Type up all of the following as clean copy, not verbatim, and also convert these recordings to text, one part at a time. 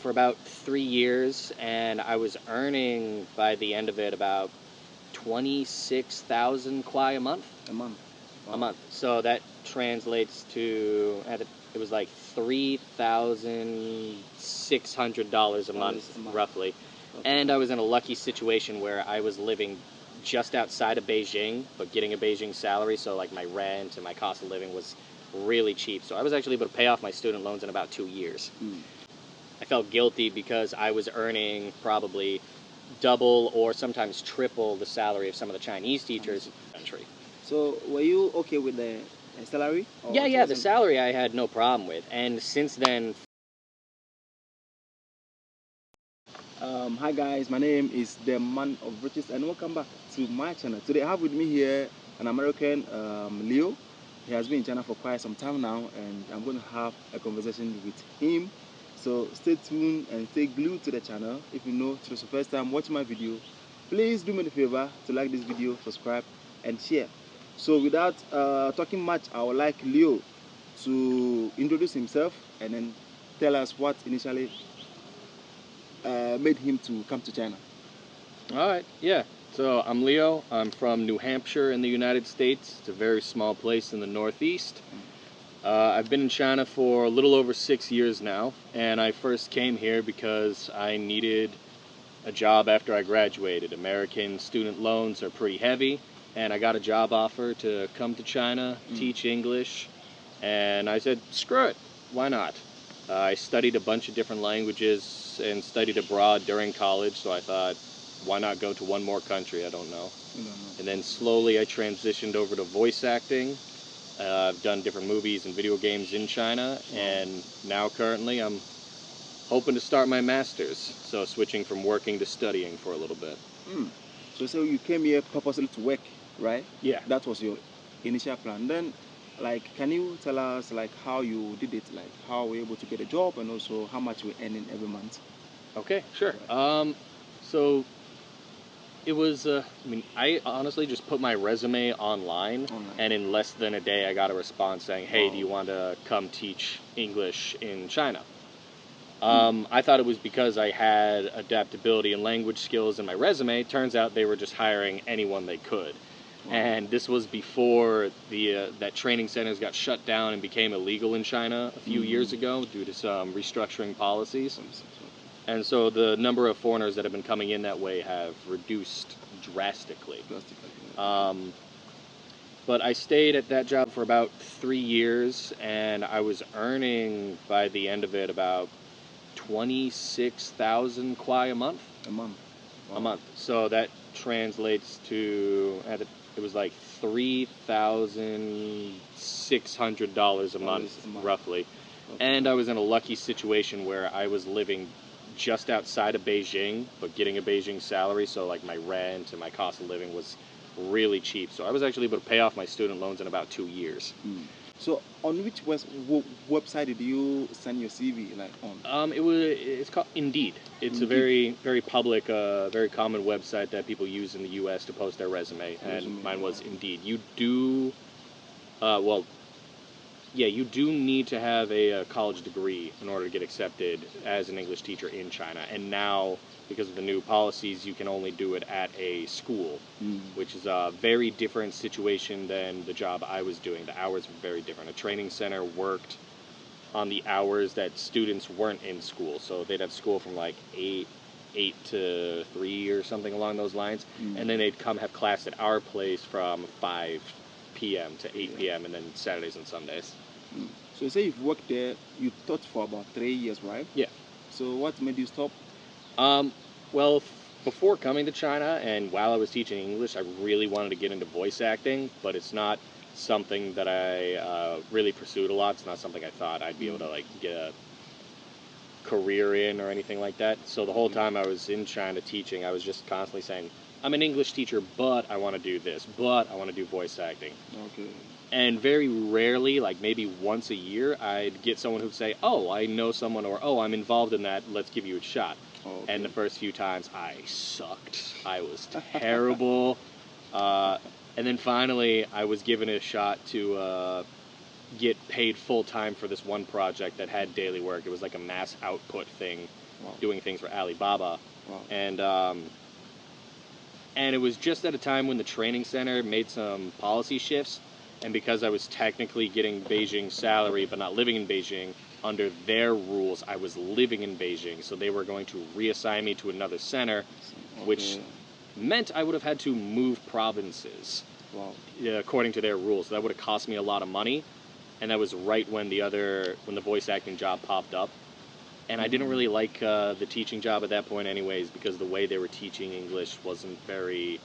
for about 3 years, and I was earning by the end of it about 26,000 kwai a month. A month. Wow. A month. So that translates to, it was like $3,600 a month, roughly. Okay. And I was in a lucky situation where I was living just outside of Beijing, but getting a Beijing salary, so like my rent and my cost of living was really cheap. So I was actually able to pay off my student loans in about 2 years. I felt guilty because I was earning probably double or sometimes triple the salary of some of the Chinese teachers in the country. So were you okay with the salary? Yeah, the salary I had no problem with. And since then... Hi guys, my name is the Man of Riches and welcome back to my channel. Today I have with me here an American, Leo. He has been in China for quite some time now, and I'm going to have a conversation with him. So stay tuned and stay glued to the channel. If you know this is the first time watching my video, please do me the favor to like this video, subscribe and share. So without talking much, I would like Leo to introduce himself and then tell us what initially made him to come to China. Alright, yeah. So I'm Leo. I'm from New Hampshire in the United States. It's a very small place in the Northeast. I've been in China for a little over 6 years now, and I first came here because I needed a job after I graduated. American student loans are pretty heavy, and I got a job offer to come to China, teach English, and I said, screw it, why not? I studied a bunch of different languages and studied abroad during college, so I thought, why not go to one more country? I don't know. And then slowly I transitioned over to voice acting. I've done different movies and video games in China, and now currently I'm hoping to start my master's, so switching from working to studying for a little bit. So you came here purposely to work, right? Yeah. That was your initial plan. Then, like, can you tell us like how you did it, like how were you able to get a job, and also how much you were earning every month? Okay, sure. Right. So it was, I honestly just put my resume online, and in less than a day I got a response saying, hey, do you want to come teach English in China? I thought it was because I had adaptability and language skills in my resume. Turns out they were just hiring anyone they could. And this was before that training centers got shut down and became illegal in China a few years ago due to some restructuring policies. And so the number of foreigners that have been coming in that way have reduced drastically. But I stayed at that job for about 3 years, and I was earning by the end of it about 26,000 kwai a month. A month. Wow. A month. So that translates to, it was like $3,600 a month, roughly. Okay. And I was in a lucky situation where I was living just outside of Beijing, but getting a Beijing salary, so like my rent and my cost of living was really cheap. So I was actually able to pay off my student loans in about 2 years. So on which website did you send your CV like on? It's called Indeed. It's a very public, very common website that people use in the U.S. to post their resume, and mine was Indeed. You do, you do need to have a college degree in order to get accepted as an English teacher in China. And now, because of the new policies, you can only do it at a school, which is a very different situation than the job I was doing. The hours were very different. A training center worked on the hours that students weren't in school. So they'd have school from like 8 to 3 or something along those lines. And then they'd come have class at our place from 5 p.m. to 8 p.m. and then Saturdays and Sundays. So you say you've worked there, you taught for about 3 years, right? Yeah. So what made you stop? Well, before coming to China and while I was teaching English, I really wanted to get into voice acting, but it's not something that I really pursued a lot. It's not something I thought I'd be able to like get a career in or anything like that. So the whole time I was in China teaching, I was just constantly saying, I'm an English teacher, but I want to do this, but I want to do voice acting. Okay. And very rarely, like maybe once a year, I'd get someone who'd say, oh, I know someone, or oh, I'm involved in that, let's give you a shot. Okay. And the first few times, I sucked. I was terrible. And then finally, I was given a shot to get paid full-time for this one project that had daily work. It was like a mass output thing Wow. doing things for Alibaba. Wow. And it was just at a time when the training center made some policy shifts, and because I was technically getting Beijing salary but not living in Beijing, under their rules I was living in Beijing, so they were going to reassign me to another center, which meant I would have had to move provinces. Wow. According to their rules. So that would have cost me a lot of money, and that was right when the voice acting job popped up. And I didn't really like the teaching job at that point anyways, because the way they were teaching English wasn't very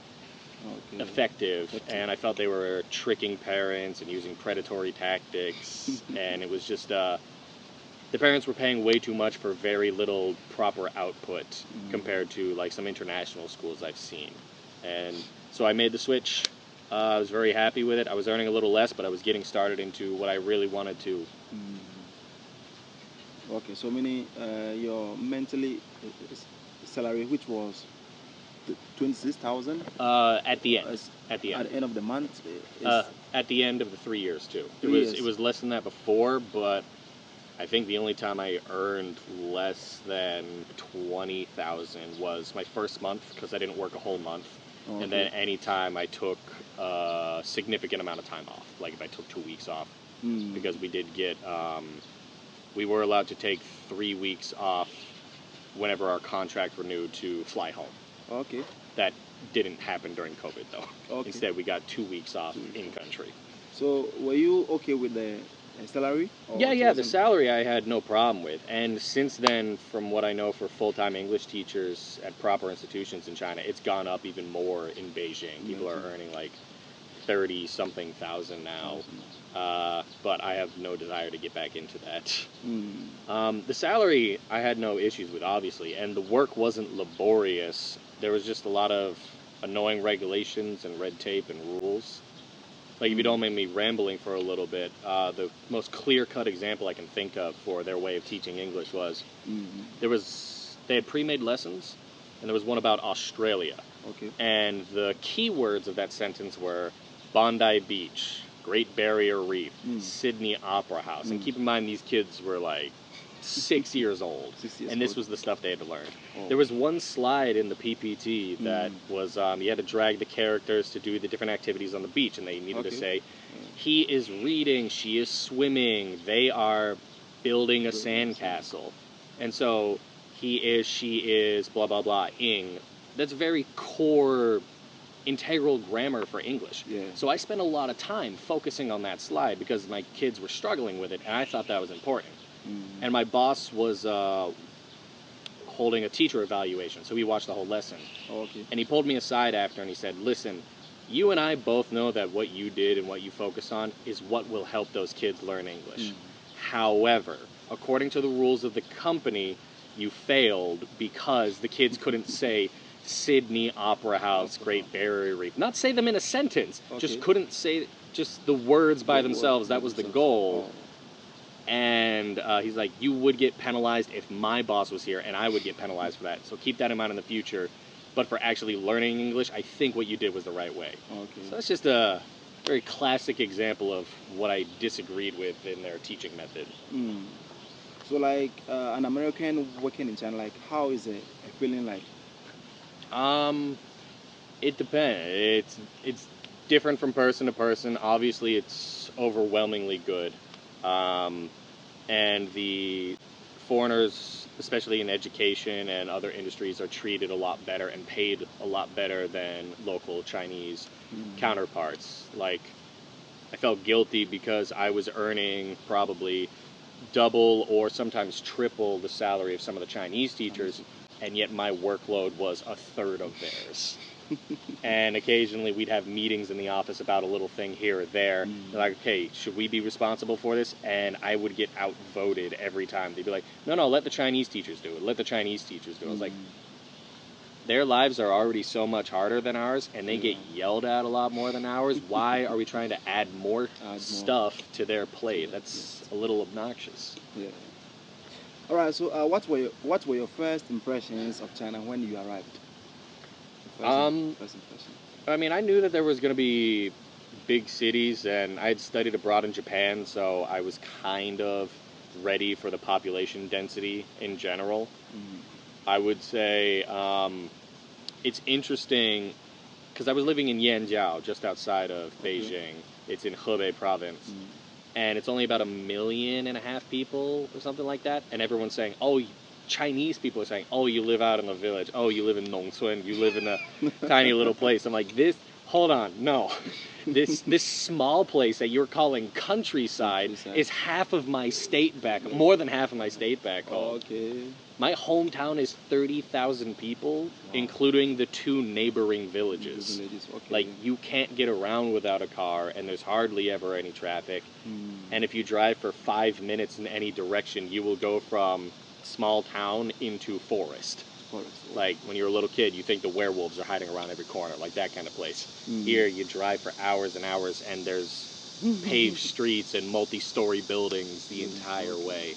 effective, and I felt they were tricking parents and using predatory tactics, and it was just, the parents were paying way too much for very little proper output compared to like some international schools I've seen. And so I made the switch. I was very happy with it. I was earning a little less, but I was getting started into what I really wanted to. Okay, so meaning your monthly salary, which was 26,000? At the end. At the end of the month. At the end of the 3 years too. It was less than that before, but I think the only time I earned less than 20,000 was my first month, because I didn't work a whole month. Okay. And then any time I took a significant amount of time off, like if I took 2 weeks off, because we did get, we were allowed to take 3 weeks off whenever our contract renewed to fly home. Okay. That didn't happen during COVID though. Okay. Instead, we got 2 weeks off in country. So were you okay with the salary? Yeah, the salary I had no problem with. And since then, from what I know for full-time English teachers at proper institutions in China, it's gone up even more in Beijing. People are earning like 30-something thousand now. But I have no desire to get back into that. The salary I had no issues with, obviously, and the work wasn't laborious. There was just a lot of annoying regulations and red tape and rules. Like, if you don't mind me rambling for a little bit, the most clear-cut example I can think of for their way of teaching English was, they had pre-made lessons, and there was one about Australia. Okay. And the key words of that sentence were Bondi Beach, Great Barrier Reef, Sydney Opera House. And keep in mind, these kids were like 6 years old, and this was the stuff they had to learn. There was one slide in the PPT that was, you had to drag the characters to do the different activities on the beach, and they needed to say, he is reading, she is swimming, they are building a sandcastle. And so, he is, she is, blah, blah, blah, ing. That's very core, integral grammar for English. So I spent a lot of time focusing on that slide because my kids were struggling with it, and I thought that was important. And my boss was holding a teacher evaluation, so he watched the whole lesson. And he pulled me aside after and he said, listen, you and I both know that what you did and what you focus on is what will help those kids learn English. However, according to the rules of the company, you failed because the kids couldn't say Sydney Opera House, Great Barrier Reef. Not say them in a sentence, just couldn't say just the words by themselves. That was the goal. And he's like, you would get penalized if my boss was here, and I would get penalized for that. So keep that in mind in the future. But for actually learning English, I think what you did was the right way. So that's just a very classic example of what I disagreed with in their teaching method. So like an American working in China, like how is it feeling like? It depends. It's different from person to person. Obviously, it's overwhelmingly good. And the foreigners, especially in education and other industries, are treated a lot better and paid a lot better than local Chinese counterparts. Like, I felt guilty because I was earning probably double or sometimes triple the salary of some of the Chinese teachers, and yet my workload was a third of theirs. And occasionally we'd have meetings in the office about a little thing here or there. They're like, okay, should we be responsible for this? And I would get outvoted every time. They'd be like, no, let the Chinese teachers do it. Let the Chinese teachers do it. I was like, their lives are already so much harder than ours, and they get yelled at a lot more than ours. Why are we trying to add more stuff to their plate? That's a little obnoxious. All right. So, what were your first impressions of China when you arrived? First impression. I mean, I knew that there was going to be big cities, and I had studied abroad in Japan, so I was kind of ready for the population density in general. I would say it's interesting because I was living in Yanjiao, just outside of Beijing. It's in Hebei province. And it's only about 1.5 million people or something like that. And everyone's saying, oh, Chinese people are saying, oh, you live out in the village. Oh, you live in Nongcun. You live in a tiny little place. I'm like, hold on, no. This small place that you're calling countryside is half of my state back, more than half of my state back home. Okay. My hometown is 30,000 people, including the 2 neighboring villages. Like, you can't get around without a car, and there's hardly ever any traffic. And if you drive for 5 minutes in any direction, you will go from small town into forest. Like, when you're a little kid, you think the werewolves are hiding around every corner, like that kind of place. Here, you drive for hours and hours, and there's paved streets and multi-story buildings the entire way.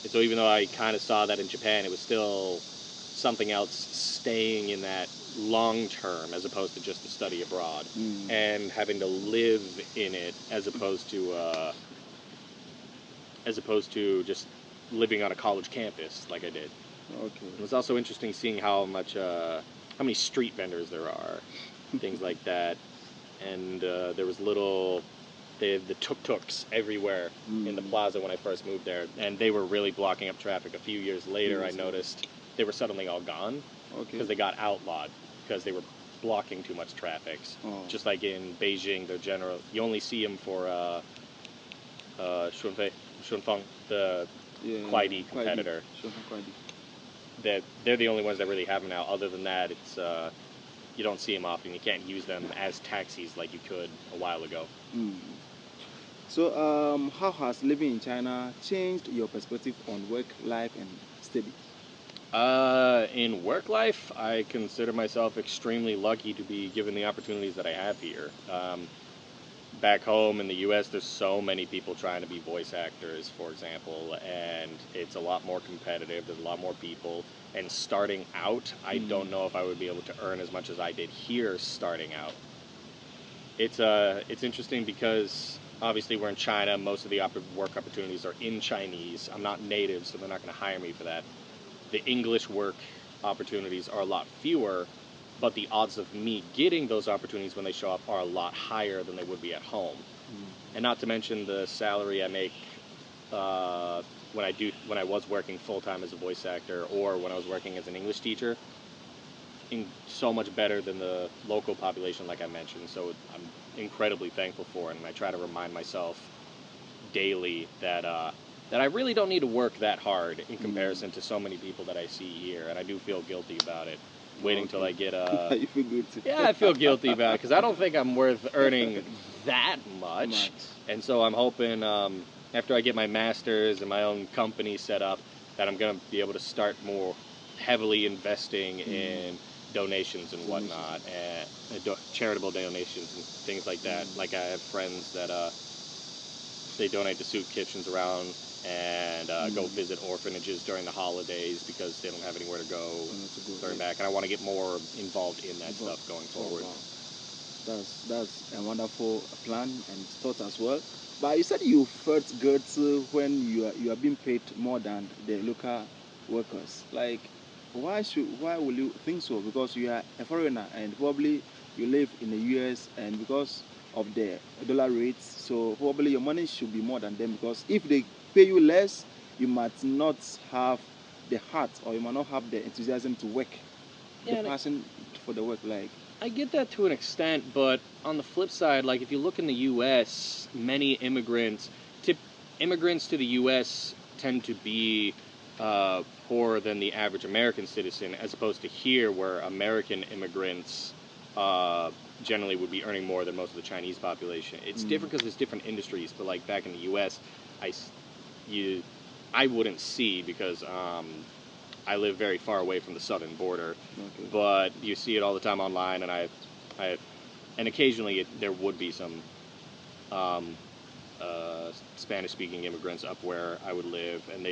And so even though I kind of saw that in Japan, it was still something else staying in that long term as opposed to just the study abroad and having to live in it as opposed to just living on a college campus like I did. Okay. It was also interesting seeing how many street vendors there are, things like that, and there was the tuk-tuks everywhere in the plaza when I first moved there, and they were really blocking up traffic. A few years later, I noticed they were suddenly all gone because they got outlawed because they were blocking too much traffic. Just like in Beijing, you only see them for Shunfeng, the Kuaidi competitor. They're the only ones that really have them now. Other than that, it's you don't see them often. You can't use them as taxis like you could a while ago. So, how has living in China changed your perspective on work, life, and study? In work life, I consider myself extremely lucky to be given the opportunities that I have here. Back home in the U.S., there's so many people trying to be voice actors, for example, and it's a lot more competitive. There's a lot more people. And starting out, I don't know if I would be able to earn as much as I did here starting out. It's interesting because obviously we're in China. Most of the work opportunities are in Chinese. I'm not native, so they're not going to hire me for that. The English work opportunities are a lot fewer, but the odds of me getting those opportunities when they show up are a lot higher than they would be at home. And not to mention the salary I make when I was working full-time as a voice actor or when I was working as an English teacher, so much better than the local population, like I mentioned. So I'm incredibly thankful for it, and I try to remind myself daily that I really don't need to work that hard in comparison to so many people that I see here, and I do feel guilty about it. Waiting till I get you feel good too. Yeah, I feel guilty about it because I don't think I'm worth earning that much. And so I'm hoping after I get my master's and my own company set up that I'm going to be able to start more heavily investing in donations and whatnot, and charitable donations and things like that. Like I have friends that they donate to soup kitchens around and go visit orphanages during the holidays because they don't have anywhere to go during back. And I want to get more involved in that stuff going forward. That's a wonderful plan and thought as well. But you said you felt good when you are being paid more than the local workers. Like, why will you think so? Because you are a foreigner and probably you live in the US, and because of the dollar rates, so probably your money should be more than them, because if they pay you less, you might not have the heart, or you might not have the enthusiasm to work, the passion for the work. Like, I get that to an extent, but on the flip side, like if you look in the U.S., many immigrants to the U.S. tend to be poorer than the average American citizen, as opposed to here, where American immigrants generally would be earning more than most of the Chinese population. It's different because it's different industries, but like back in the U.S., I wouldn't see because I live very far away from the southern border, but you see it all the time online, and and occasionally there would be some Spanish-speaking immigrants up where I would live, and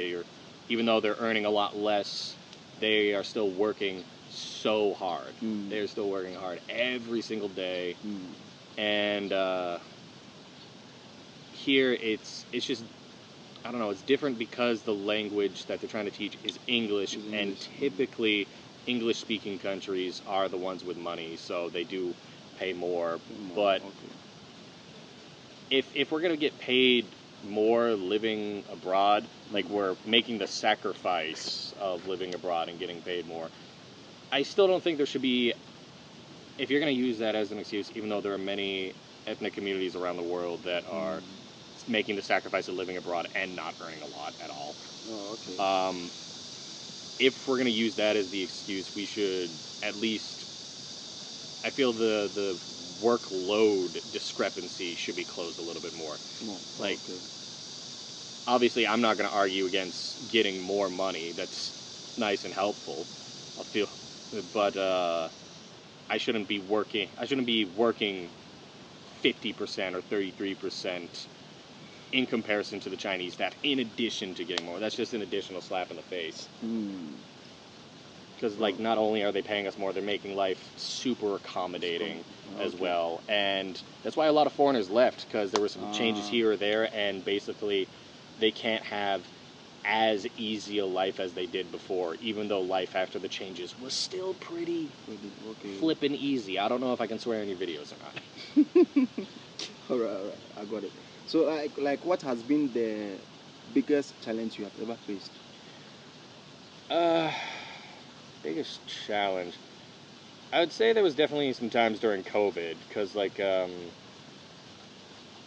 even though they're earning a lot less, they are still working so hard. They're still working hard every single day, and here it's just I don't know, it's different because the language that they're trying to teach is English, and typically English-speaking countries are the ones with money, so they do pay more. But if we're going to get paid more living abroad, like we're making the sacrifice of living abroad and getting paid more, I still don't think there should be, if you're going to use that as an excuse, even though there are many ethnic communities around the world that are making the sacrifice of living abroad and not earning a lot at all. If we're going to use that as the excuse, we should at least, I feel the workload discrepancy should be closed a little bit more. Obviously, I'm not going to argue against getting more money. That's nice and helpful. But I shouldn't be working 50% or 33% in comparison to the Chinese staff, in addition to getting more. That's just an additional slap in the face. Because, like, not only are they paying us more, they're making life super accommodating as well. And that's why a lot of foreigners left, because there were some changes here or there, and basically they can't have as easy a life as they did before, even though life after the changes was still pretty flippin' easy. I don't know if I can swear in your videos or not. Alright, I got it. So, like, what has been the biggest challenge you have ever faced? Biggest challenge, I would say there was definitely some times during COVID, because, like, no,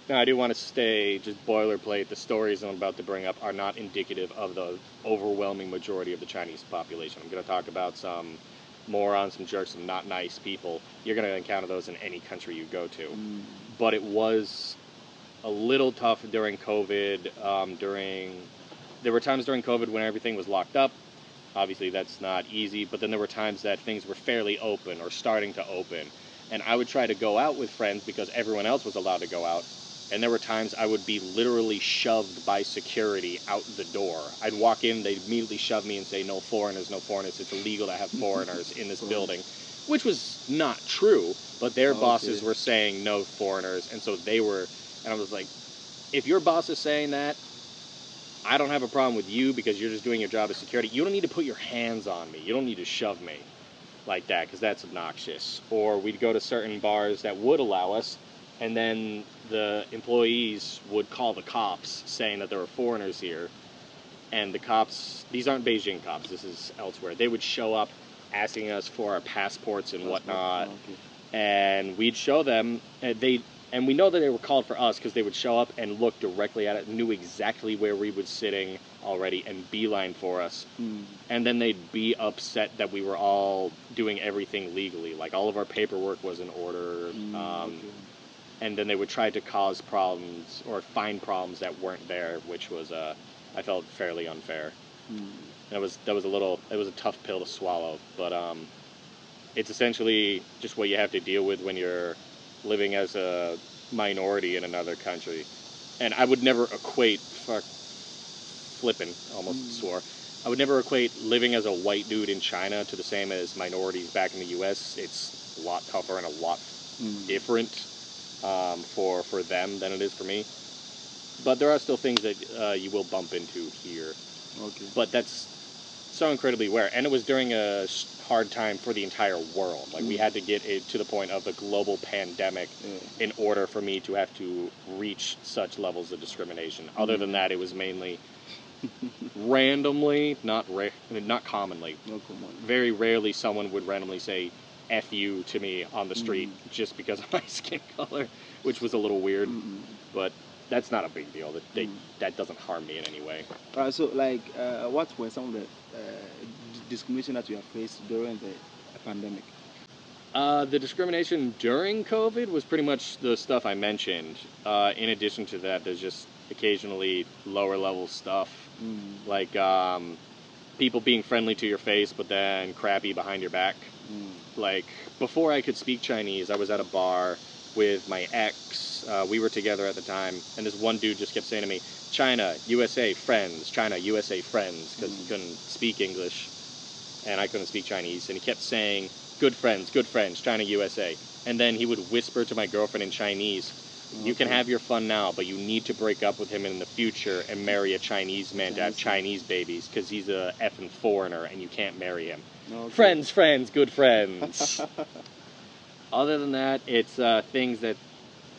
I do want to stay just boilerplate. The stories I'm about to bring up are not indicative of the overwhelming majority of the Chinese population. I'm going to talk about some morons, some jerks, some not nice people. You're going to encounter those in any country you go to. But it was a little tough during COVID. There were times during COVID when everything was locked up. Obviously, that's not easy, but then there were times that things were fairly open or starting to open. And I would try to go out with friends because everyone else was allowed to go out. And there were times I would be literally shoved by security out the door. I'd walk in, they'd immediately shove me and say, no foreigners, no foreigners. It's illegal to have foreigners in this building, which was not true, but their bosses were saying no foreigners. And so they were, and I was like, if your boss is saying that, I don't have a problem with you because you're just doing your job as security. You don't need to put your hands on me. You don't need to shove me like that, because that's obnoxious. Or we'd go to certain bars that would allow us, and then the employees would call the cops saying that there were foreigners here. And the cops, these aren't Beijing cops, this is elsewhere, they would show up asking us for our passports and whatnot. And we'd show them, and we know that they were called for us because they would show up and look directly at it, knew exactly where we were sitting already, and beeline for us. And then they'd be upset that we were all doing everything legally, like all of our paperwork was in order. And then they would try to cause problems or find problems that weren't there, which was, I felt fairly unfair. And it was a tough pill to swallow, but it's essentially just what you have to deal with when you're living as a minority in another country. And I would never equate, almost swore, I would never equate living as a white dude in China to the same as minorities back in the US. It's a lot tougher and a lot different for them than it is for me. But there are still things that you will bump into here. But that's so incredibly rare. And it was during a hard time for the entire world. Like, we had to get it to the point of the global pandemic in order for me to have to reach such levels of discrimination. Other than that, it was mainly randomly, not commonly. Very rarely someone would randomly say F you to me on the street just because of my skin color, which was a little weird. But that's not a big deal. That doesn't harm me in any way. Alright, so, like, what were some of the discrimination that you have faced during the pandemic? The discrimination during COVID was pretty much the stuff I mentioned. In addition to that, there's just occasionally lower level stuff, like people being friendly to your face but then crappy behind your back. Like, before I could speak Chinese, I was at a bar with my ex. We were together at the time, and this one dude just kept saying to me, China, USA, friends, China, USA, friends, because he couldn't speak English, and I couldn't speak Chinese, and he kept saying, good friends, China, USA. And then he would whisper to my girlfriend in Chinese, You can have your fun now, but you need to break up with him in the future and marry a Chinese man to have Chinese babies, because he's a effing foreigner and you can't marry him. Okay. Friends, good friends. Other than that, it's things that,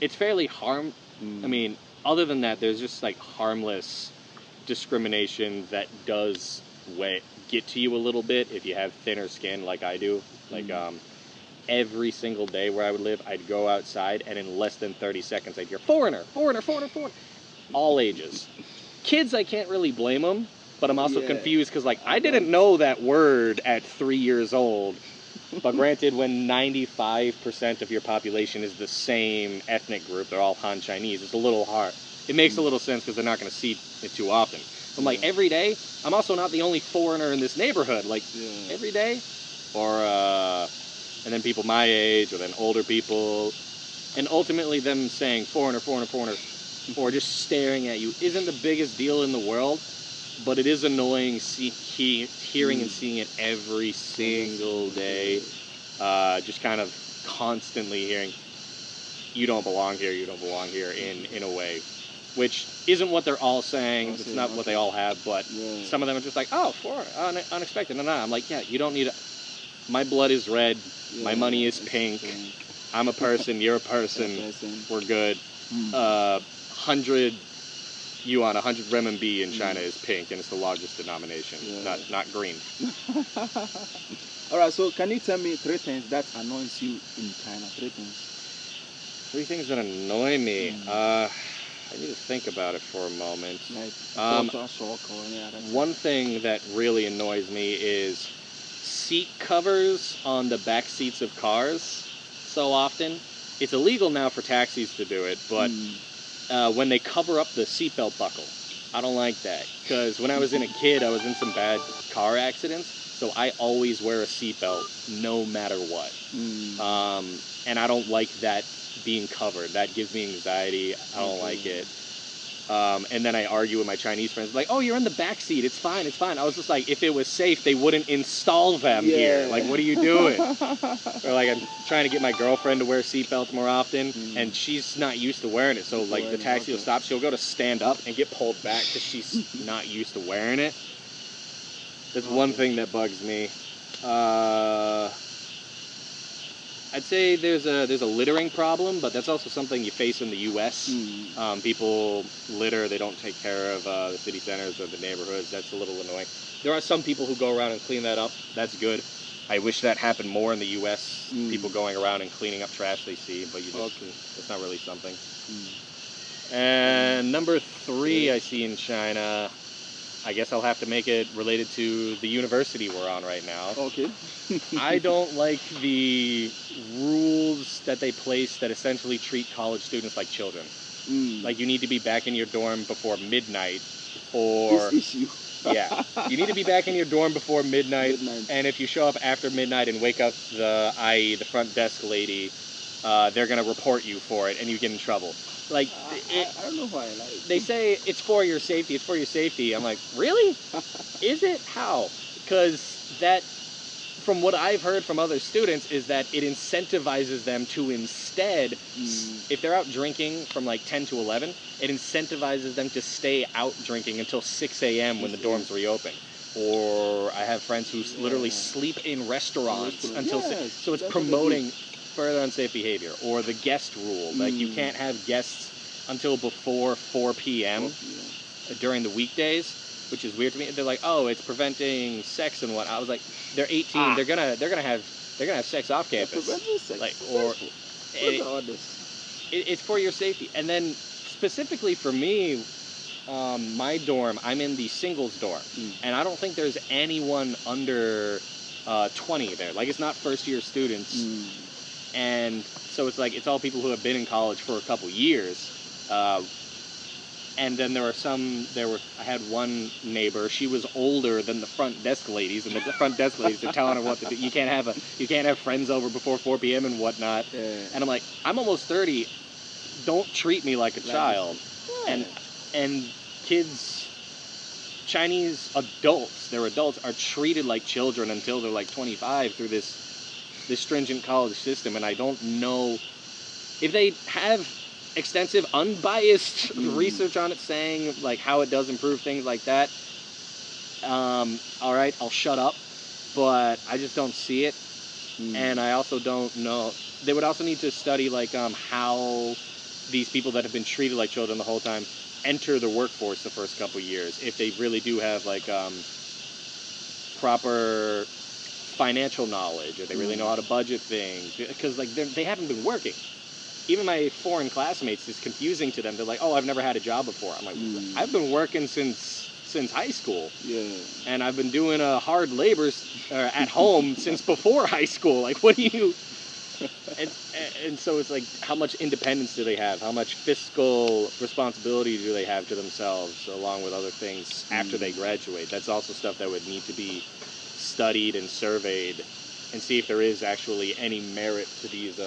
it's fairly I mean, other than that, there's just like harmless discrimination that does get to you a little bit if you have thinner skin like I do. Like, every single day where I would live, I'd go outside, and in less than 30 seconds, I'd hear, foreigner, foreigner, foreigner, foreigner. All ages. Kids, I can't really blame them, but I'm also confused, because, like, I didn't know that word at 3 years old. But granted, when 95% of your population is the same ethnic group, they're all Han Chinese, it's a little hard. It makes a little sense, because they're not going to see it too often. I'm like, every day, I'm also not the only foreigner in this neighborhood. Like, every day, or, and then people my age, or then older people, and ultimately them saying foreigner, foreigner, foreigner, or just staring at you isn't the biggest deal in the world, but it is annoying hearing and seeing it every single day. Just kind of constantly hearing, you don't belong here, you don't belong here, in a way. Which isn't what they're all saying, it's not what they all have, but some of them are just like, oh, foreigner, unexpected, no. I'm like, yeah, you don't need my blood is red, my money is pink, I'm a person, you're a person, we're good. 100 yuan, 100 RMB in China is pink, and it's the largest denomination, not green. Alright, so can you tell me 3 things that annoys you in China? 3 things. 3 things that annoy me. I need to think about it for a moment. Like culture shock or any other thing. One thing that really annoys me is seat covers on the back seats of cars so often. It's illegal now for taxis to do it, but when they cover up the seatbelt buckle, I don't like that. Because when I was a kid, I was in some bad car accidents, so I always wear a seatbelt no matter what. And I don't like that being covered. That gives me anxiety. I don't like it. And then I argue with my Chinese friends, like, oh, you're in the back seat, it's fine, it's fine. I was just like, if it was safe, they wouldn't install them here. Like, what are you doing? Or like, I'm trying to get my girlfriend to wear seatbelts more often, and she's not used to wearing it. So like, the taxi will stop, she'll go to stand up and get pulled back because she's not used to wearing it. That's one thing that bugs me. I'd say there's a littering problem, but that's also something you face in the U.S. People litter, they don't take care of the city centers or the neighborhoods. That's a little annoying. There are some people who go around and clean that up. That's good. I wish that happened more in the U.S. People going around and cleaning up trash they see, but you just, it's not really something. And number 3 I see in China, I guess I'll have to make it related to the university we're on right now. Okay. I don't like the rules that they place that essentially treat college students like children. Like, you need to be back in your dorm before midnight, or... This issue. Yeah. You need to be back in your dorm before midnight, and if you show up after midnight and wake up the front desk lady, they're going to report you for it, and you get in trouble. Like, I don't know why. Like, they say it's for your safety, it's for your safety. I'm like, really? Is it? How? Because that, from what I've heard from other students, is that it incentivizes them to instead, if they're out drinking from like 10 to 11, it incentivizes them to stay out drinking until 6 a.m. when the dorms reopen. Or I have friends who literally sleep in restaurants until 6. So it's promoting further unsafe behavior. Or the guest rule, like you can't have guests until before 4 p.m. during the weekdays, which is weird to me. They're like, oh, it's preventing sex and what. I was like, they're 18. They're gonna have sex off campus. Like, or it's for your safety. And then specifically for me, my dorm, I'm in the singles dorm, and I don't think there's anyone under 20 there. Like, it's not first year students. And so it's like, it's all people who have been in college for a couple years. And then I had one neighbor, she was older than the front desk ladies, and the front desk ladies are telling her what to do. You can't have friends over before 4 p.m. and whatnot. And I'm like, I'm almost 30. Don't treat me like a child. And kids, Chinese adults, they're adults, are treated like children until they're like 25 through this stringent college system. And I don't know if they have extensive, unbiased research on it saying like how it does improve things like that, all right, I'll shut up. But I just don't see it, and I also don't know. They would also need to study like how these people that have been treated like children the whole time enter the workforce the first couple years, if they really do have like proper financial knowledge, or they really know how to budget things, because like they haven't been working. Even my foreign classmates, it's confusing to them. They're like, "Oh, I've never had a job before." I'm like, "I've been working since high school, and I've been doing hard labor at home since before high school. Like, what do you?" And so it's like, how much independence do they have? How much fiscal responsibility do they have to themselves, along with other things after they graduate? That's also stuff that would need to be studied and surveyed, and see if there is actually any merit to these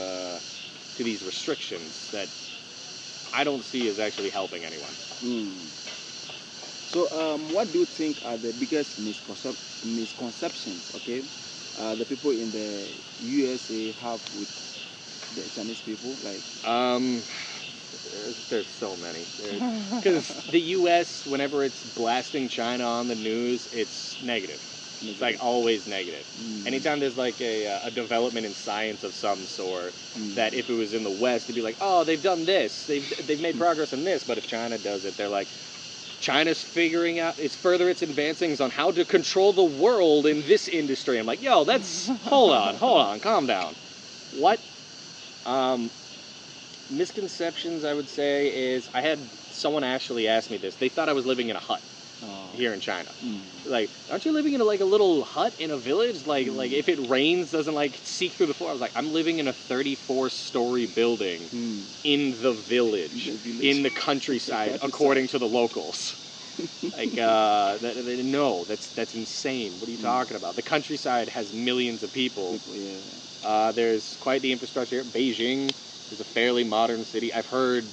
restrictions that I don't see as actually helping anyone. So, what do you think are the biggest misconceptions, okay, the people in the USA have with the Chinese people? Like, there's so many. Because the U.S., whenever it's blasting China on the news, it's negative. It's like always negative. Anytime there's like a development in science of some sort, that if it was in the West, it'd be like, oh, they've done this, they've made progress in this. But if China does it, they're like, China's figuring out, it's further its advancings on how to control the world in this industry. I'm like, yo, that's, hold on, calm down. What? Misconceptions, I would say, is I had someone actually ask me this. They thought I was living in a hut here in China. Like, aren't you living in a little hut in a village? Like if it rains, doesn't like seep through the floor? I was like, I'm living in a 34-story building in the village, in the countryside, according to the locals. Like, no, that's insane. What are you talking about? The countryside has millions of people. There's quite the infrastructure here. Beijing is a fairly modern city. I've heard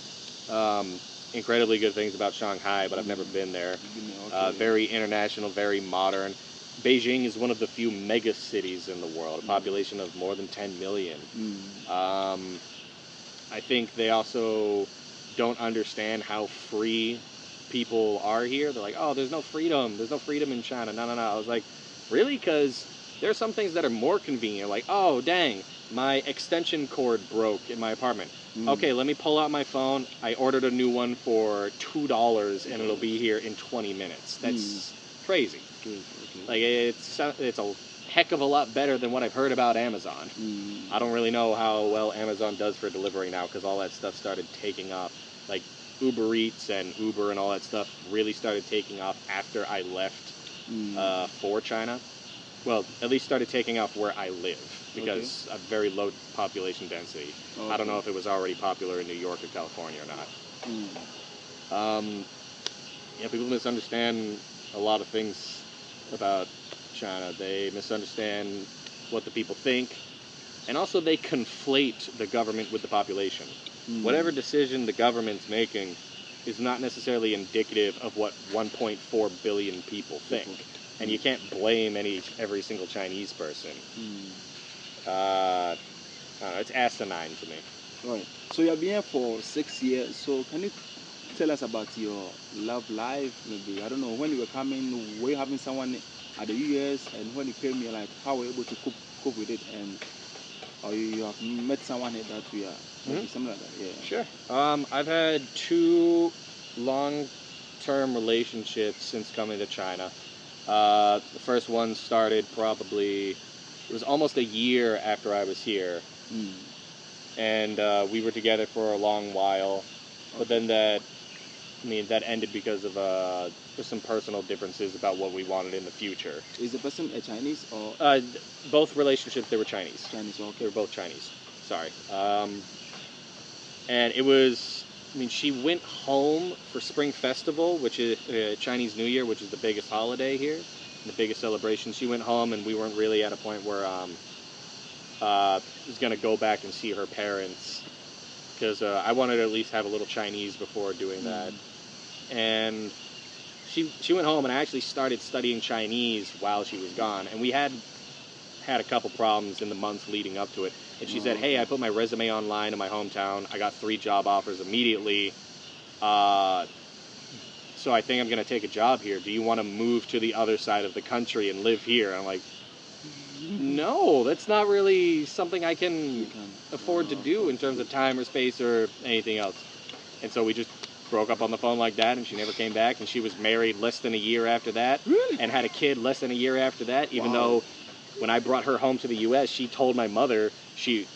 incredibly good things about Shanghai, but I've never been there. Very international, very modern. Beijing is one of the few mega cities in the world, a population of more than 10 million. I think they also don't understand how free people are here. They're like, oh, there's no freedom in China. No. I was like, really? Because there are some things that are more convenient. Like, oh, dang, my extension cord broke in my apartment. Okay, let me pull out my phone. I ordered a new one for $2, and it'll be here in 20 minutes. That's crazy. Like, it's a heck of a lot better than what I've heard about Amazon. I don't really know how well Amazon does for delivery now, because all that stuff started taking off. Like, Uber Eats and Uber and all that stuff really started taking off after I left for China. Well, at least started taking off where I live, because of very low population density. I don't know if it was already popular in New York or California or not. Yeah, people misunderstand a lot of things about China. They misunderstand what the people think, and also they conflate the government with the population. Whatever decision the government's making is not necessarily indicative of what 1.4 billion people think. And you can't blame every single Chinese person. I don't know, it's asinine to me. Right. So you've been here for 6 years. So can you tell us about your love life? Maybe, I don't know, when you were coming, were you having someone at the US? And when you came here, like, how were you able to cope with it? And or you have met someone here that we are maybe something like that? Yeah. Sure. I've had 2 long-term relationships since coming to China. The first one started it was almost a year after I was here. And we were together for a long while. But then that ended because of just some personal differences about what we wanted in the future. Is the person a Chinese or? Both relationships, they were Chinese. Okay. They were both Chinese. Sorry. And it was, she went home for Spring Festival, which is Chinese New Year, which is the biggest holiday here, the biggest celebration. She went home, and we weren't really at a point where was going to go back and see her parents, because I wanted to at least have a little Chinese before doing that. And she went home, and I actually started studying Chinese while she was gone, and we had a couple problems in the months leading up to it. And she said, hey, I put my resume online in my hometown. I got 3 job offers immediately. So I think I'm going to take a job here. Do you want to move to the other side of the country and live here? And I'm like, no, that's not really something I can afford to do in terms of time or space or anything else. And so we just broke up on the phone like that, and she never came back. And she was married less than a year after that, and had a kid less than a year after that, even though when I brought her home to the U.S., she told my mother she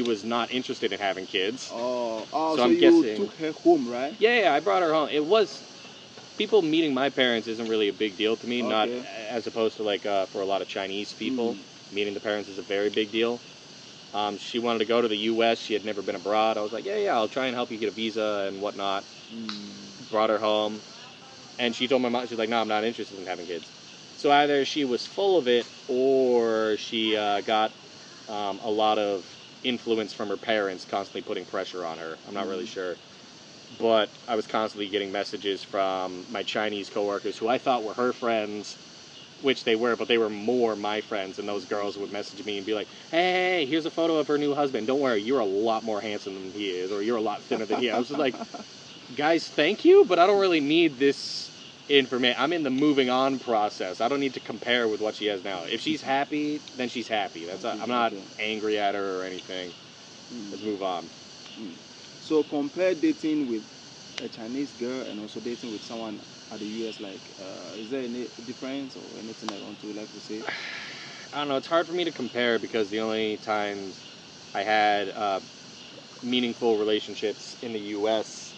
was not interested in having kids. So I'm you guessing, took her home, right? Yeah, I brought her home. It was... People meeting my parents isn't really a big deal to me, not as opposed to like for a lot of Chinese people. Meeting the parents is a very big deal. She wanted to go to the U.S. She had never been abroad. I was like, yeah, I'll try and help you get a visa and whatnot. Brought her home, and she told my mom, she's like, no, I'm not interested in having kids. So either she was full of it, or she got a lot of influence from her parents constantly putting pressure on her. I'm not really sure. But I was constantly getting messages from my Chinese coworkers who I thought were her friends, which they were, but they were more my friends, and those girls would message me and be like, hey, here's a photo of her new husband. Don't worry, you're a lot more handsome than he is, or you're a lot thinner than he is. I was just like, guys, thank you, but I don't really need this information. I'm in the moving on process. I don't need to compare with what she has now. If she's happy, then she's happy. I'm not angry at her or anything. Let's move on. So compare dating with a Chinese girl and also dating with someone at the US, like, is there any difference or anything I want to like to say? I don't know, it's hard for me to compare because the only times I had meaningful relationships in the US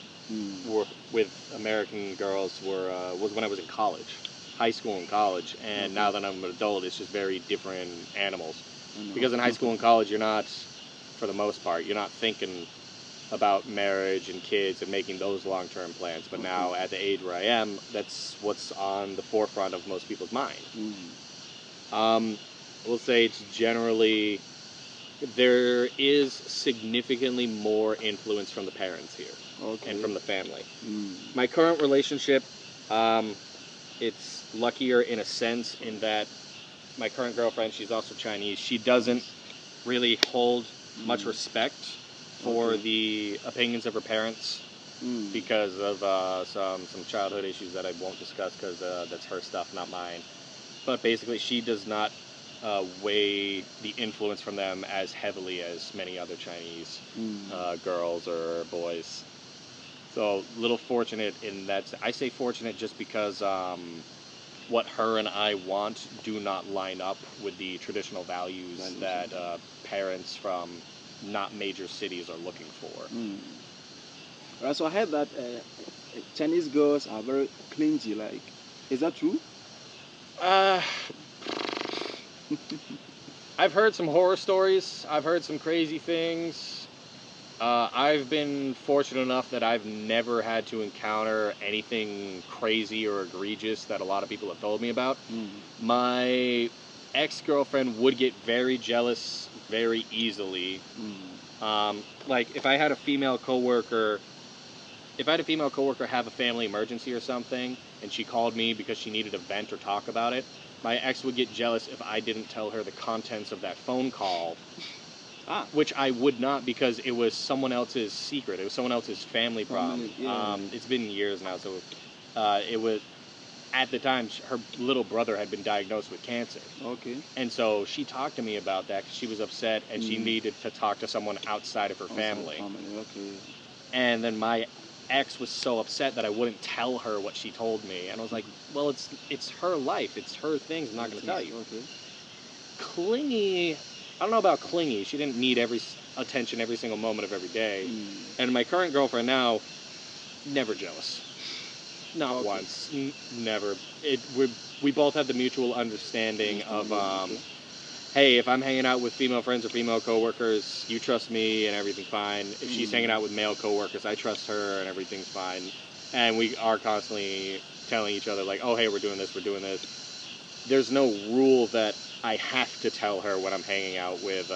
were with American girls was when I was in college, high school and college, and now that I'm an adult, it's just very different animals. Because in high school and college, you're not, for the most part, you're not thinking about marriage and kids and making those long-term plans. But now, at the age where I am, that's what's on the forefront of most people's mind. We'll say it's generally, there is significantly more influence from the parents here and from the family. My current relationship, it's luckier in a sense in that my current girlfriend, she's also Chinese. She doesn't really hold much respect for the opinions of her parents because of some childhood issues that I won't discuss because that's her stuff, not mine. But basically, she does not weigh the influence from them as heavily as many other Chinese girls or boys. So, little fortunate in that. I say fortunate just because what her and I want do not line up with the traditional values that parents from not major cities are looking for. Right, so I heard that Chinese girls are very clingy. Like, is that true? I've heard some horror stories. I've heard some crazy things. I've been fortunate enough that I've never had to encounter anything crazy or egregious that a lot of people have told me about. My ex-girlfriend would get very jealous very easily. Like if I had a female coworker have a family emergency or something, and she called me because she needed a vent or talk about it, my ex would get jealous if I didn't tell her the contents of that phone call, which I would not because it was someone else's secret. It was someone else's family problem. It's been years now, so it was, at the time, her little brother had been diagnosed with cancer. And so she talked to me about that because she was upset and she needed to talk to someone outside of her family. And then my ex was so upset that I wouldn't tell her what she told me. And I was like, well, it's her life. It's her things. I'm not going to tell you. Clingy, I don't know about clingy. She didn't need every attention every single moment of every day. And my current girlfriend now, never jealous. Not once. Never. We both have the mutual understanding of, hey, if I'm hanging out with female friends or female coworkers, you trust me and everything's fine. If she's hanging out with male coworkers, I trust her and everything's fine. And we are constantly telling each other, like, oh, hey, we're doing this, we're doing this. There's no rule that I have to tell her when I'm hanging out with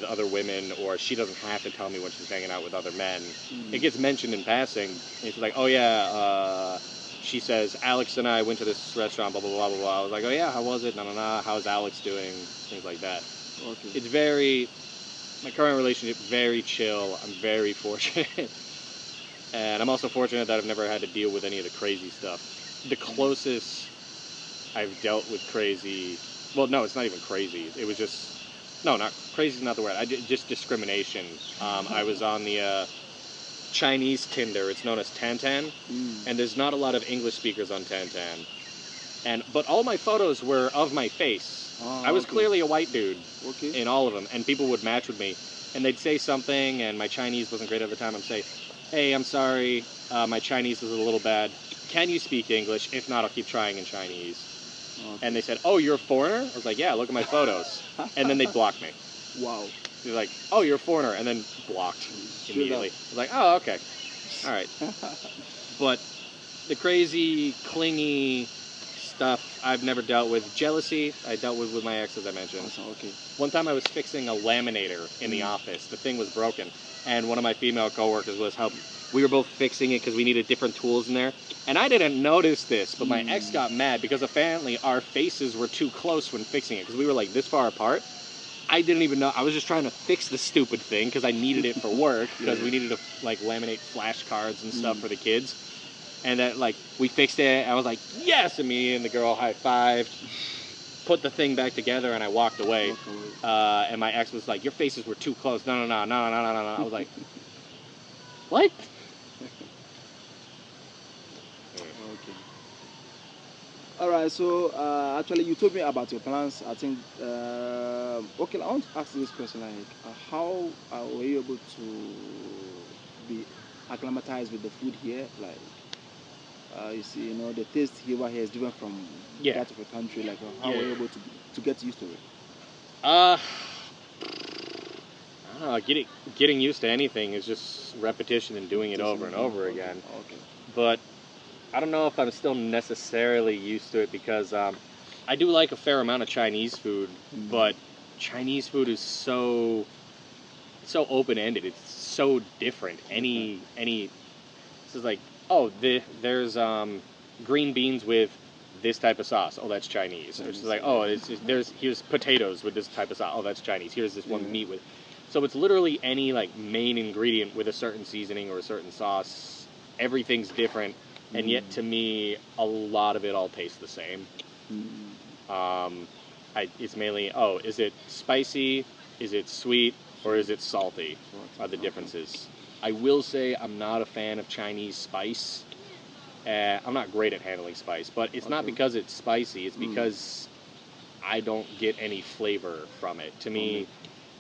other women, or she doesn't have to tell me when she's hanging out with other men. It gets mentioned in passing. It's like, oh yeah, she says, Alex and I went to this restaurant, blah, blah, blah, blah, blah. I was like, oh yeah, how was it? No, how's Alex doing? Things like that. It's very, My current relationship, very chill. I'm very fortunate. And I'm also fortunate that I've never had to deal with any of the crazy stuff. The closest I've dealt with crazy, well, no, it's not even crazy. It was just, no, not crazy is not the word. Just discrimination. I was on the Chinese Tinder. It's known as Tantan, and there's not a lot of English speakers on Tantan. But all my photos were of my face. I was clearly a white dude in all of them, and people would match with me, and they'd say something, and my Chinese wasn't great at the time. I'd say, "Hey, I'm sorry, my Chinese is a little bad. Can you speak English? If not, I'll keep trying in Chinese." And they said, "Oh, you're a foreigner?" I was like, "Yeah, look at my photos." And then they'd block me. Wow. They're like, "Oh, you're a foreigner," and then blocked immediately. I was like, "Oh, okay, all right." But the crazy, clingy stuff I've never dealt with. Jealousy, I dealt with my ex, as I mentioned. Okay. One time I was fixing a laminator in the office. The thing was broken, and one of my female coworkers was helping. We were both fixing it because we needed different tools in there. And I didn't notice this, but my ex got mad because apparently our faces were too close when fixing it because we were like this far apart. I didn't even know. I was just trying to fix the stupid thing because I needed it for work because we needed to like laminate flashcards and stuff for the kids. And then like we fixed it. I was like, yes, and me and the girl high-fived, put the thing back together, and I walked away. And my ex was like, your faces were too close. No. I was like, what? Okay. All right. So actually, you told me about your plans. I think. Okay, I want to ask this question: like, how were you able to be acclimatized with the food here? Like, you see, you know, the taste here is different from that of a country. Like, how were you able to get used to it? I don't know. Getting used to anything is just repetition and doing it over and over again. Okay. But I don't know if I'm still necessarily used to it because I do like a fair amount of Chinese food, but Chinese food is so open-ended. It's so different. Any this is like, oh, there's green beans with this type of sauce. Oh, that's Chinese. Or it's like, oh, here's potatoes with this type of sauce. Oh, that's Chinese. Here's this one meat with. So it's literally any like main ingredient with a certain seasoning or a certain sauce. Everything's different, and yet to me, a lot of it all tastes the same. It's mainly, oh, is it spicy? Is it sweet? Or is it salty? Are the differences. I will say I'm not a fan of Chinese spice. I'm not great at handling spice, but it's not because it's spicy. It's because I don't get any flavor from it. To me,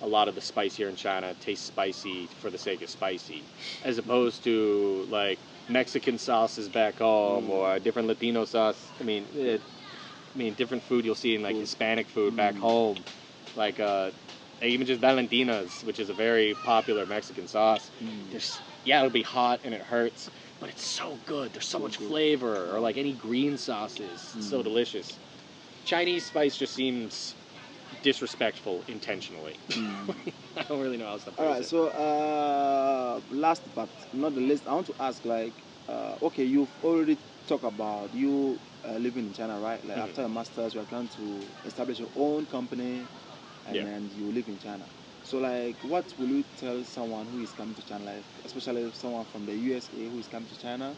a lot of the spice here in China tastes spicy for the sake of spicy, as opposed to like Mexican sauces back home or different Latino sauce. I mean, different food you'll see in like Hispanic food back home, like even just Valentina's, which is a very popular Mexican sauce. It'll be hot and it hurts, but it's so good. There's so much flavor. Or like any green sauces, it's so delicious. Chinese spice just seems disrespectful intentionally. I don't really know how to put it. All right, so last but not the least, I want to ask, like, okay, you've already talked about you living in China, right? Like after a master's, you are trying to establish your own company, and then you live in China. So, like, what will you tell someone who is coming to China, like, especially someone from the USA who is coming to China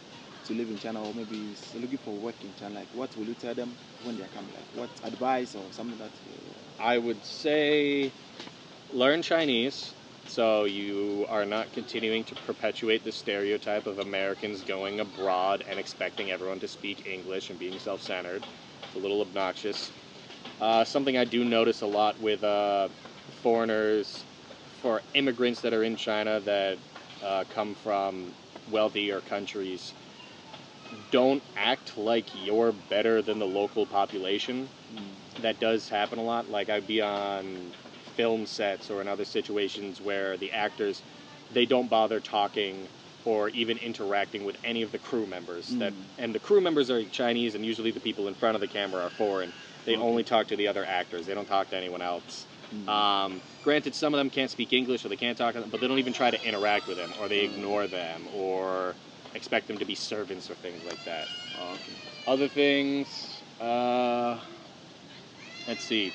to live in China, or maybe is looking for work in China? Like, what will you tell them when they are coming? Like, what advice or something that? I would say learn Chinese, so you are not continuing to perpetuate the stereotype of Americans going abroad and expecting everyone to speak English and being self-centered. It's a little obnoxious. Something I do notice a lot with foreigners, for immigrants that are in China that come from wealthier countries, don't act like you're better than the local population. That does happen a lot. Like I'd be on film sets or in other situations where the actors, they don't bother talking or even interacting with any of the crew members. And the crew members are Chinese, and usually the people in front of the camera are foreign. They only talk to the other actors. They don't talk to anyone else. Granted, some of them can't speak English or they can't talk to them, but they don't even try to interact with them, or they ignore them, or expect them to be servants or things like that. Other things, let's see.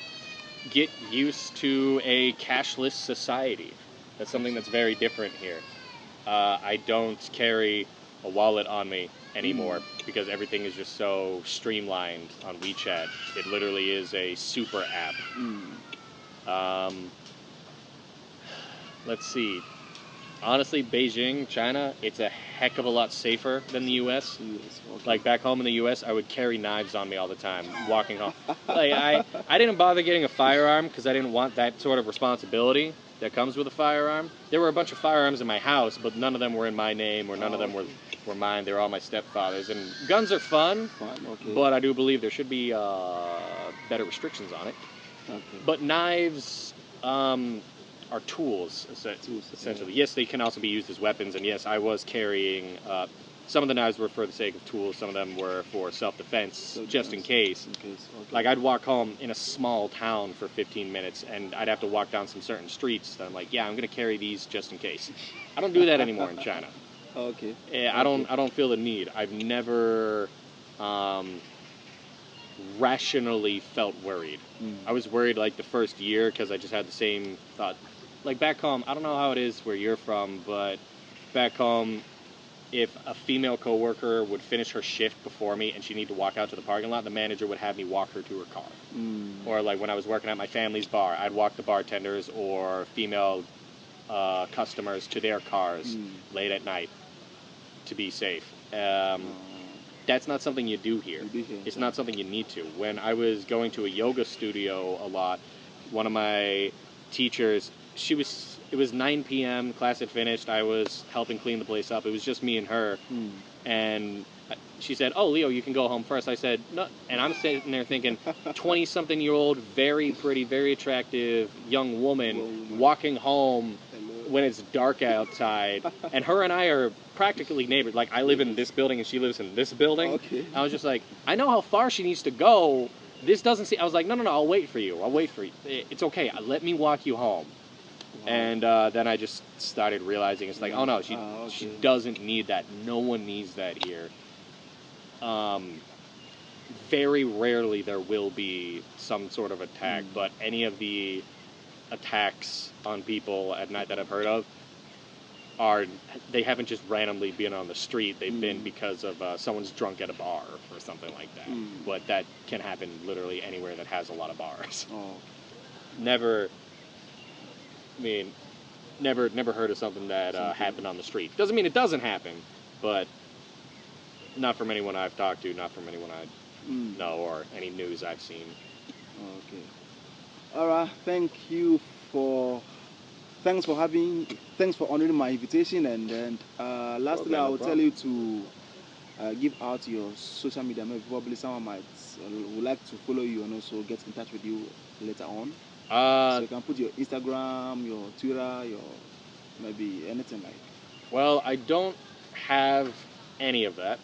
get used to a cashless society. That's something that's very different here. I don't carry a wallet on me anymore because everything is just so streamlined on WeChat. It literally is a super app. Let's see. Honestly, Beijing, China, it's a heck of a lot safer than the U.S. Okay. Like back home in the U.S., I would carry knives on me all the time, walking home. Like I didn't bother getting a firearm because I didn't want that sort of responsibility that comes with a firearm. There were a bunch of firearms in my house, but none of them were in my name or none of them were mine. They were all my stepfather's. And guns are fun, but I do believe there should be better restrictions on it. Okay. But knives are tools, essentially. Yes, they can also be used as weapons, and yes, I was carrying... some of the knives were for the sake of tools, some of them were for self-defense, just in case. Okay. Like, I'd walk home in a small town for 15 minutes, and I'd have to walk down some certain streets, and I'm like, yeah, I'm going to carry these just in case. I don't do that anymore in China. Okay. I don't feel the need. I've never rationally felt worried. I was worried, like, the first year, because I just had the same thought. Like, back home, I don't know how it is where you're from, but back home, if a female coworker would finish her shift before me and she needed to walk out to the parking lot, the manager would have me walk her to her car. Or like when I was working at my family's bar, I'd walk the bartenders or female customers to their cars late at night to be safe. That's not something you do here. It's not something you need to. When I was going to a yoga studio a lot, one of my teachers, it was 9 p.m., class had finished, I was helping clean the place up, it was just me and her, and she said, oh, Leo, you can go home first. I said, no, and I'm sitting there thinking, 20-something-year-old, very pretty, very attractive young woman walking home when it's dark outside, and her and I are practically neighbors. Like, I live in this building and she lives in this building. Okay. I was just like, I know how far she needs to go. This doesn't seem... I was like, no, I'll wait for you. I'll wait for you. It's okay. Let me walk you home. Wow. And then I just started realizing, it's like, oh no, she doesn't need that. No one needs that here. Very rarely there will be some sort of attack, but any of the attacks on people at night that I've heard of they haven't just randomly been on the street. They've been because of someone's drunk at a bar or something like that. But that can happen literally anywhere that has a lot of bars. Never heard of something that happened on the street. Doesn't mean it doesn't happen, but not from anyone I've talked to, not from anyone I know, or any news I've seen. Okay. Alright, thanks for honoring my invitation, and lastly, I will tell you to give out your social media. Maybe probably someone would like to follow you and also get in touch with you later on. So you can put your Instagram, your Twitter, your maybe anything like. Well, I don't have any of that.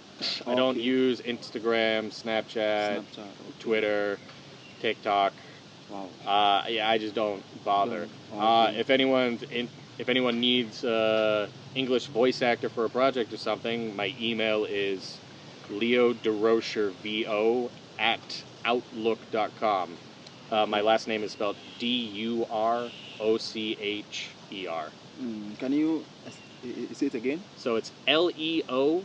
I don't use Instagram, Snapchat, Twitter, TikTok. Wow. Yeah, I just don't bother. If anyone needs English voice actor for a project or something, my email is leoderochervo@outlook.com. My last name is spelled Durrocher. Can you say it again? So it's LeoDurrochervo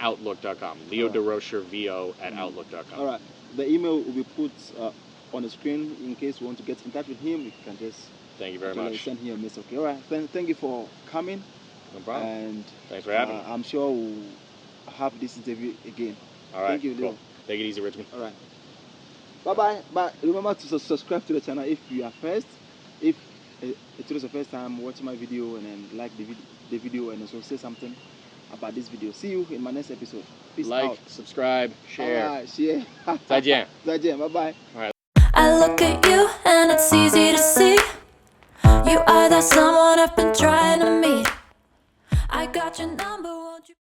@outlook.com. leoderochervo@outlook.com. All right. The email will be put on the screen in case you want to get in touch with him. You can just thank you very much. Send him a message. Okay. All right. Thank you for coming. No problem. And thanks for having me. I'm sure we'll have this interview again. All right. Thank you, Leo. Cool. Take it easy, Richmond. All right. Bye-bye. But remember to subscribe to the channel if you are first. If it was the first time watching my video, and then like the video and also say something about this video. See you in my next episode. Peace out. Subscribe, share. Alright, share. 再见. 再见. Bye-bye. Alright. I look at you and it's easy to see you are that someone I've been trying to meet. I got your number.